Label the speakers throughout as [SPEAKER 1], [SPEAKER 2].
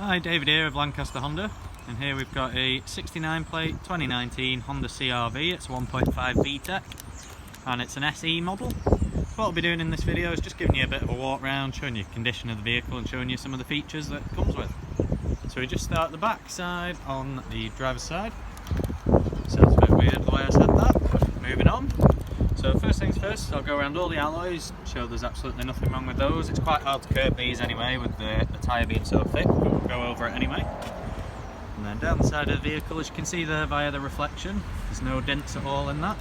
[SPEAKER 1] Hi, David here of Lancaster Honda, and here we've got a 69 plate 2019 Honda CR-V. It's a 1.5 VTEC and it's an SE model. So what I'll be doing in this video is just giving you a bit of a walk round, showing you the condition of the vehicle and showing you some of the features that it comes with. So we just start at the back side on the driver's side. Sounds a bit weird the way I said that. Moving on. So first things first, I'll go around all the alloys, show there's absolutely nothing wrong with those. It's quite hard to curb these anyway with the tyre being so thick, but we'll go over it anyway. And then down the side of the vehicle, as you can see there via the reflection, there's no dents at all in that.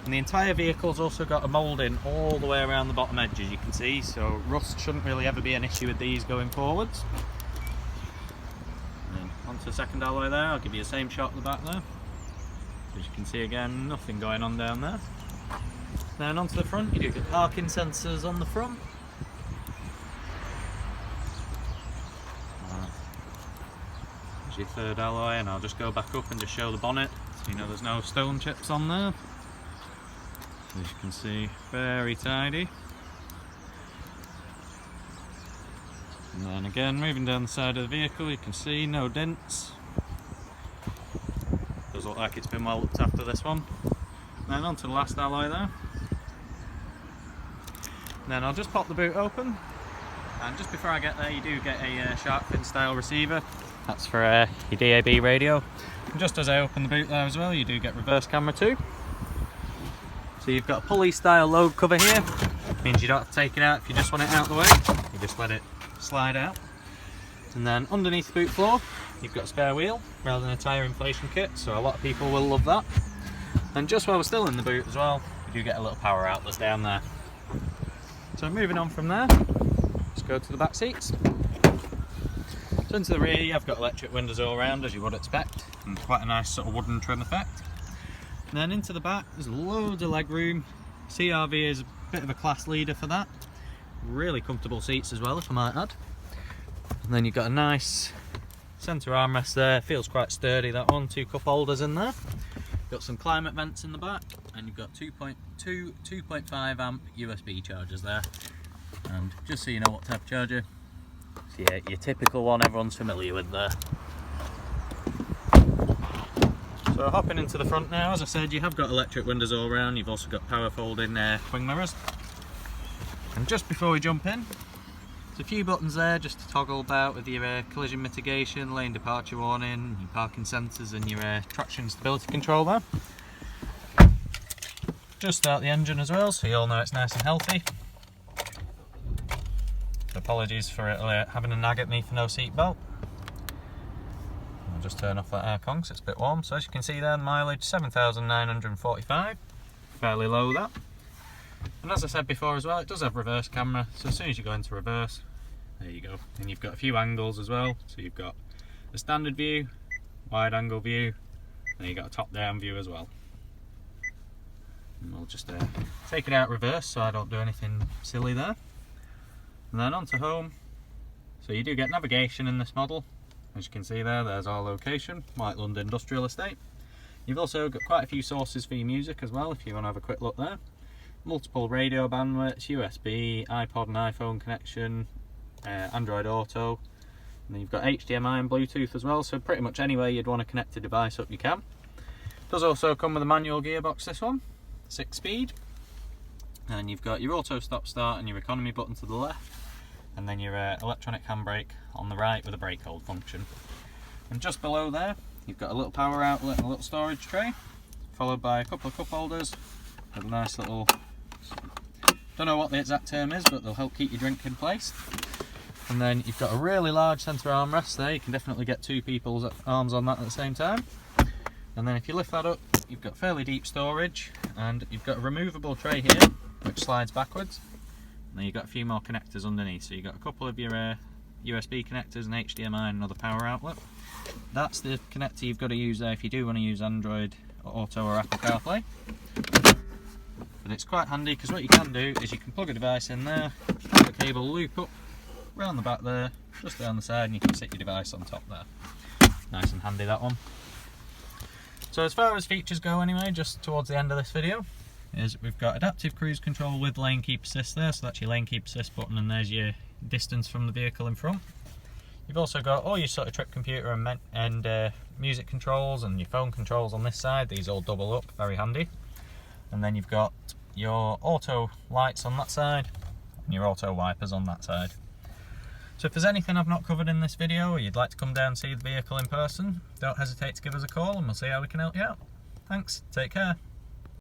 [SPEAKER 1] And the entire vehicle's also got a moulding all the way around the bottom edge, as you can see, so rust shouldn't really ever be an issue with these going forwards. And then onto the second alloy there, I'll give you the same shot at the back there. As you can see again, nothing going on down there. Then onto the front, you do get parking sensors on the front. There's your third alloy, and I'll just go back up and just show the bonnet so you know there's no stone chips on there. As you can see, very tidy. And then again, moving down the side of the vehicle, you can see no dents. Does look like it's been well looked after, this one. And then onto the last alloy there. Then I'll just pop the boot open, and just before I get there you do get a shark fin style receiver. That's for your DAB radio. And just as I open the boot there as well, you do get reverse camera too. So you've got a pulley style load cover here. Means you don't have to take it out if you just want it out of the way. You just let it slide out. And then underneath the boot floor you've got a spare wheel rather than a tyre inflation kit, so a lot of people will love that. And just while we're still in the boot as well, you do get a little power outlet down there. So moving on from there, let's go to the back seats. So into the rear you've got electric windows all around, as you would expect, and quite a nice sort of wooden trim effect. And then into the back there's loads of leg room. CR-V is a bit of a class leader for that. Really comfortable seats as well, if I might add. And then you've got a nice centre armrest there, feels quite sturdy that one, 2 cup holders in there. Got some climate vents in the back, and you've got 2.5 amp USB chargers there. And just so you know what type of charger, so yeah, your typical one everyone's familiar with there. So hopping into the front now, as I said, you have got electric windows all around. You've also got power folding wing mirrors. And just before we jump in, there's a few buttons there just to toggle about with your collision mitigation, lane departure warning, your parking sensors and your traction stability control there. Just start the engine as well, so you all know it's nice and healthy. Apologies for it having a nag at me for no seat belt. I'll just turn off that aircon because it's a bit warm. So as you can see there, the mileage 7,945, fairly low that. And as I said before as well, it does have reverse camera, so as soon as you go into reverse, there you go. And you've got a few angles as well, so you've got a standard view, wide angle view, and you've got a top down view as well. And we'll just take it out reverse so I don't do anything silly there. And then onto home. So you do get navigation in this model. As you can see there, there's our location, White London Industrial Estate. You've also got quite a few sources for your music as well, if you want to have a quick look there. Multiple radio bandwidths, USB, iPod and iPhone connection, Android Auto. And then you've got HDMI and Bluetooth as well, so pretty much any way you'd want to connect a device up you can. Does also come with a manual gearbox, this one, 6-speed. And you've got your auto stop start and your economy button to the left, and then your electronic handbrake on the right with a brake hold function. And just below there you've got a little power outlet and a little storage tray, followed by a couple of cup holders with a nice little, don't know what the exact term is, but they'll help keep your drink in place. And then you've got a really large centre armrest there, you can definitely get 2 people's arms on that at the same time. And then if you lift that up, you've got fairly deep storage, and you've got a removable tray here which slides backwards. And then you've got a few more connectors underneath, so you've got a couple of your USB connectors, an HDMI and another power outlet. That's the connector you've got to use there if you do want to use Android Auto or Apple CarPlay. But it's quite handy because what you can do is you can plug a device in there, have the cable loop up round the back there, just down the side, and you can sit your device on top there. Nice and handy, that one. So as far as features go anyway, just towards the end of this video, is we've got adaptive cruise control with lane keep assist there, so that's your lane keep assist button, and there's your distance from the vehicle in front. You've also got all your sort of trip computer and music controls and your phone controls on this side. These all double up, very handy. And then you've got your auto lights on that side and your auto wipers on that side. So if there's anything I've not covered in this video, or you'd like to come down and see the vehicle in person, don't hesitate to give us a call and we'll see how we can help you out. Thanks, take care.